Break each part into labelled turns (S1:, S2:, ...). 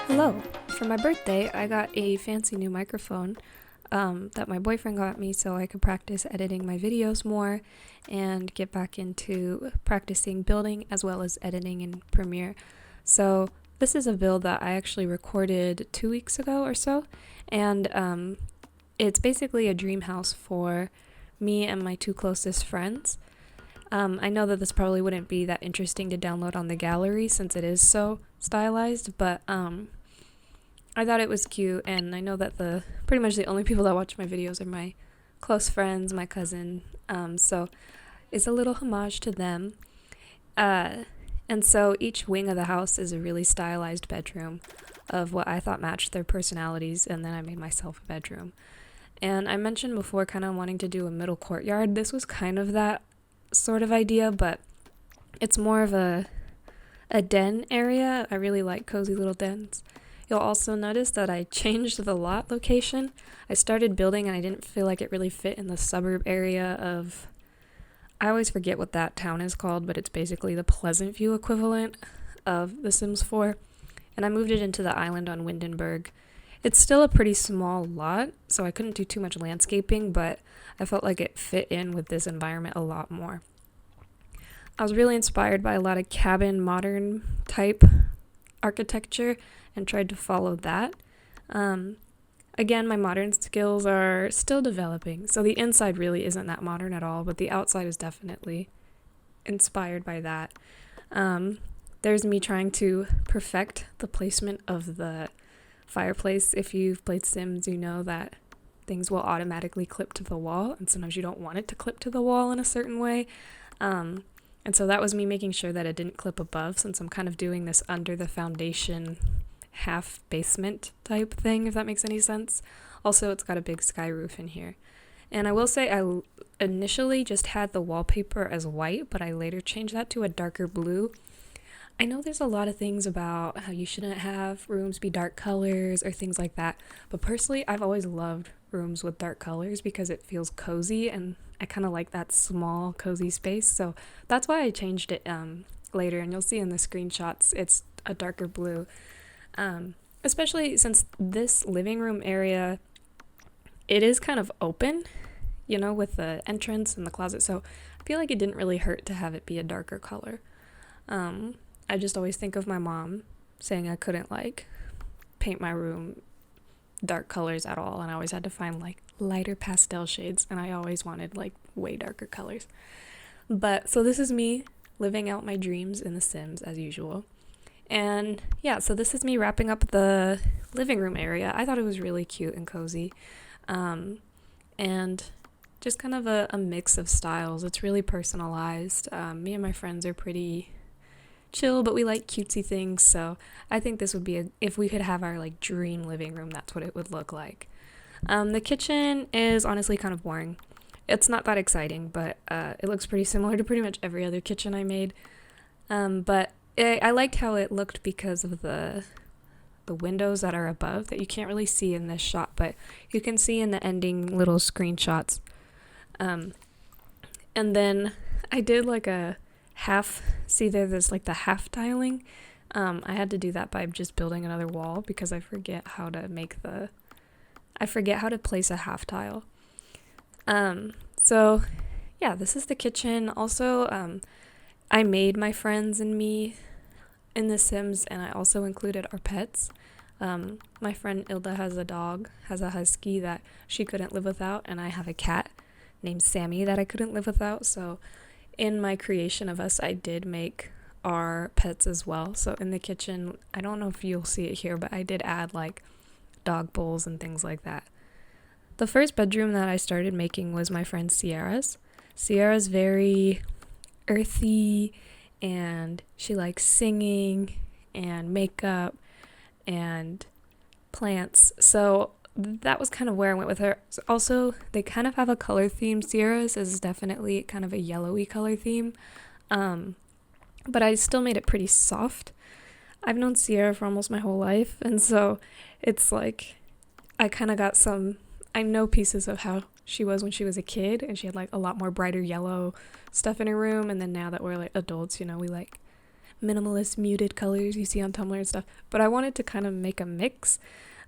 S1: Hello! For my birthday, I got a fancy new microphone that my boyfriend got me so I could practice editing my videos more and get back into practicing building as well as editing in Premiere. So this is a build that I actually recorded 2 weeks ago or so, and it's basically a dream house for me and my two closest friends. I know that this probably wouldn't be that interesting to download on the gallery since it is so stylized, but I thought it was cute, and I know that pretty much the only people that watch my videos are my close friends, my cousin, so it's a little homage to them. And so each wing of the house is a really stylized bedroom of what I thought matched their personalities, and then I made myself a bedroom. And I mentioned before kind of wanting to do a middle courtyard. This was kind of that sort of idea, but it's more of a den area. I really like cozy little dens. You'll also notice that I changed the lot location. I started building and I didn't feel like it really fit in the suburb area of, I always forget what that town is called, but it's basically the Pleasant View equivalent of The Sims 4. And I moved it into the island on Windenburg. It's still a pretty small lot, so I couldn't do too much landscaping, but I felt like it fit in with this environment a lot more. I was really inspired by a lot of cabin modern type architecture and tried to follow that. Again, my modern skills are still developing, so the inside really isn't that modern at all, but the outside is definitely inspired by that. There's me trying to perfect the placement of the fireplace. If you've played Sims, you know that things will automatically clip to the wall, and sometimes you don't want it to clip to the wall in a certain way. And so that was me making sure that it didn't clip above, since I'm kind of doing this under the foundation half basement type thing, if that makes any sense. Also, it's got a big sky roof in here. And I will say I initially just had the wallpaper as white, but I later changed that to a darker blue. I know there's a lot of things about how you shouldn't have rooms be dark colors or things like that, but personally I've always loved rooms with dark colors because it feels cozy, and I kind of like that small cozy space, so that's why I changed it later, and you'll see in the screenshots it's a darker blue. Especially since this living room area, it is kind of open, you know, with the entrance and the closet, so I feel like it didn't really hurt to have it be a darker color. I just always think of my mom saying I couldn't like paint my room dark colors at all, and I always had to find like lighter pastel shades, and I always wanted like way darker colors. But so this is me living out my dreams in The Sims as usual. And yeah, so this is me wrapping up the living room area. I thought it was really cute and cozy, and just kind of a mix of styles. It's really personalized. Me and my friends are pretty chill, but we like cutesy things, so I think this would be if we could have our like dream living room, that's what it would look like. The kitchen is honestly kind of boring. It's not that exciting, but it looks pretty similar to pretty much every other kitchen I made. But I liked how it looked because of the windows that are above that you can't really see in this shot, but you can see in the ending little screenshots. And then I did like a half, see there's like the half tiling. I had to do that by just building another wall because I forget how to place a half tile. So yeah, this is the kitchen. Also, I made my friends and me in The Sims, and I also included our pets. My friend Ilda has a husky that she couldn't live without, and I have a cat named Sammy that I couldn't live without, so in my creation of us, I did make our pets as well. So in the kitchen, I don't know if you'll see it here, but I did add like dog bowls and things like that. The first bedroom that I started making was my friend Sierra's. Sierra's very earthy, and she likes singing and makeup and plants. So that was kind of where I went with her. Also, they kind of have a color theme. Sierra's is definitely kind of a yellowy color theme, but I still made it pretty soft. I've known Sierra for almost my whole life, and so it's like I kind of got I know pieces of how she was when she was a kid, and she had like a lot more brighter yellow stuff in her room. And then now that we're like adults, you know, we like minimalist muted colors you see on Tumblr and stuff. But I wanted to kind of make a mix.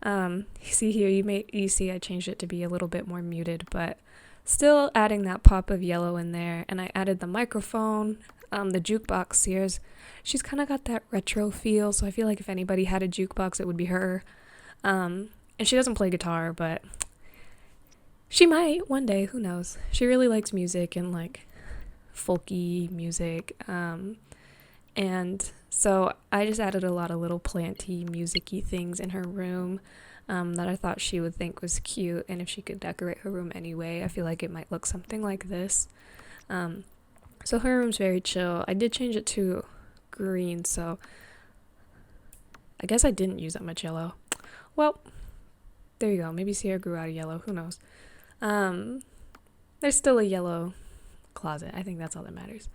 S1: You see here, you see I changed it to be a little bit more muted, but still adding that pop of yellow in there. And I added the microphone, the jukebox. Sears, she's kind of got that retro feel, so I feel like if anybody had a jukebox, it would be her. And she doesn't play guitar, but she might one day, who knows. She really likes music and like folky music. And so I just added a lot of little planty, music-y things in her room that I thought she would think was cute. And if she could decorate her room anyway, I feel like it might look something like this. So her room's very chill. I did change it to green, so I guess I didn't use that much yellow. Well, there you go. Maybe Sierra grew out of yellow. Who knows? There's still a yellow closet. I think that's all that matters.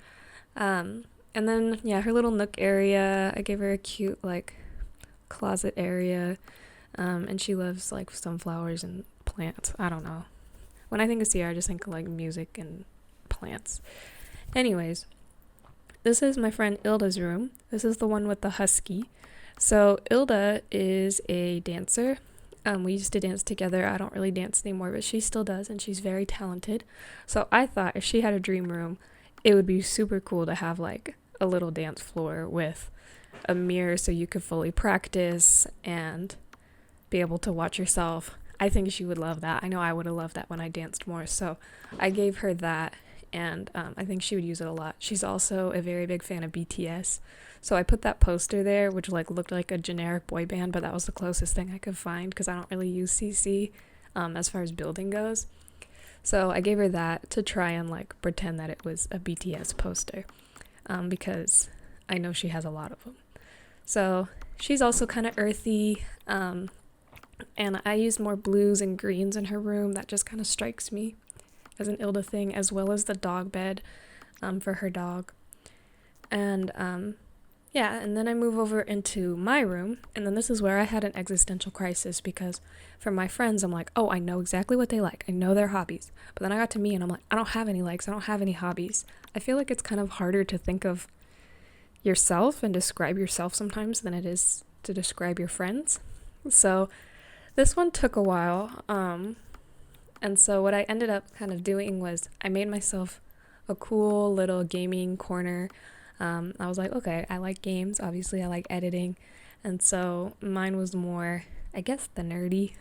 S1: And then, yeah, her little nook area, I gave her a cute, like, closet area. And she loves, like, sunflowers and plants. I don't know. When I think of Sierra, I just think of, like, music and plants. Anyways, this is my friend Ilda's room. This is the one with the husky. So Ilda is a dancer. We used to dance together. I don't really dance anymore, but she still does, and she's very talented. So I thought if she had a dream room, it would be super cool to have like a little dance floor with a mirror so you could fully practice and be able to watch yourself. I think she would love that. I know I would have loved that when I danced more. So I gave her that, and I think she would use it a lot. She's also a very big fan of BTS. So I put that poster there, which like looked like a generic boy band, but that was the closest thing I could find because I don't really use CC as far as building goes. So I gave her that to try and like pretend that it was a BTS poster because I know she has a lot of them. So she's also kind of earthy, and I use more blues and greens in her room. That just kind of strikes me as an Ilda thing, as well as the dog bed for her dog. And yeah, and then I move over into my room, and then this is where I had an existential crisis because for my friends, I'm like, oh, I know exactly what they like. I know their hobbies. But then I got to me, and I'm like, I don't have any likes. I don't have any hobbies. I feel like it's kind of harder to think of yourself and describe yourself sometimes than it is to describe your friends. So this one took a while. And so what I ended up kind of doing was I made myself a cool little gaming corner. I was like, okay, I like games. Obviously, I like editing. And so mine was more, I guess, the nerdy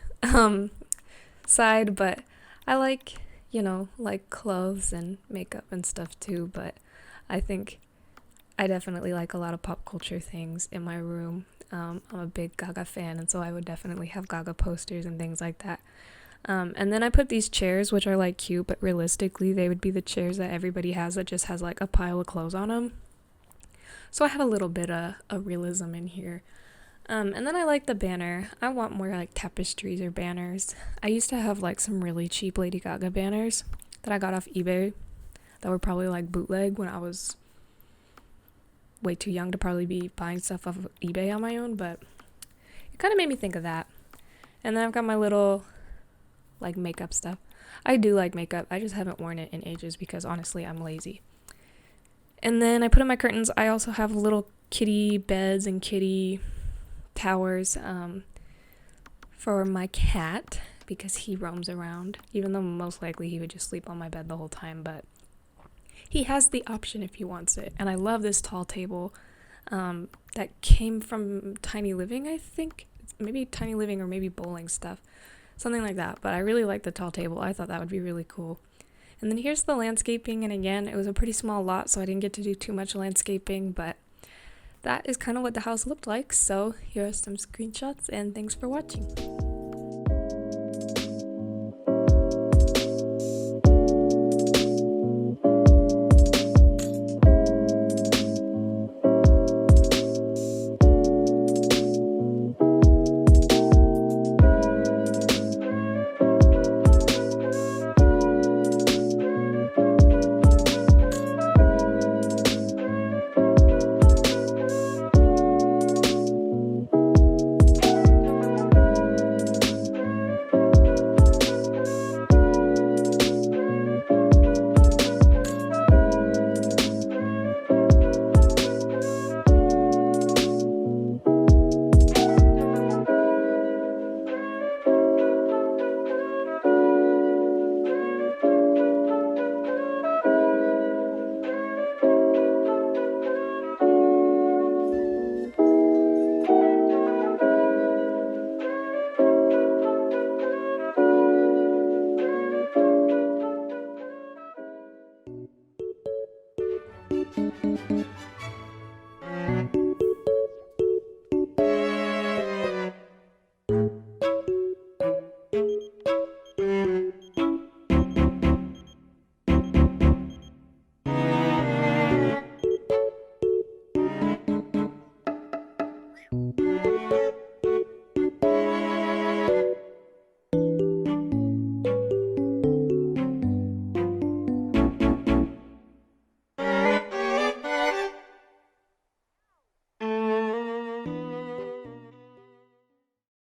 S1: side. But I like, you know, like clothes and makeup and stuff too. But I think I definitely like a lot of pop culture things in my room. I'm a big Gaga fan, and so I would definitely have Gaga posters and things like that. And then I put these chairs, which are like cute, but realistically, they would be the chairs that everybody has that just has like a pile of clothes on them. So I have a little bit of a realism in here. And then I like the banner. I want more like tapestries or banners. I used to have like some really cheap Lady Gaga banners that I got off eBay that were probably like bootleg when I was way too young to probably be buying stuff off of eBay on my own, but it kind of made me think of that. And then I've got my little like makeup stuff. I do like makeup. I just haven't worn it in ages because honestly I'm lazy. And then I put in my curtains. I also have little kitty beds and kitty towers for my cat because he roams around, even though most likely he would just sleep on my bed the whole time, but he has the option if he wants it. And I love this tall table that came from Tiny Living, I think. Maybe Tiny Living or maybe bowling stuff. Something like that. But I really like the tall table. I thought that would be really cool. And then here's the landscaping. And again, it was a pretty small lot, so I didn't get to do too much landscaping. But that is kind of what the house looked like. So here are some screenshots, and thanks for watching.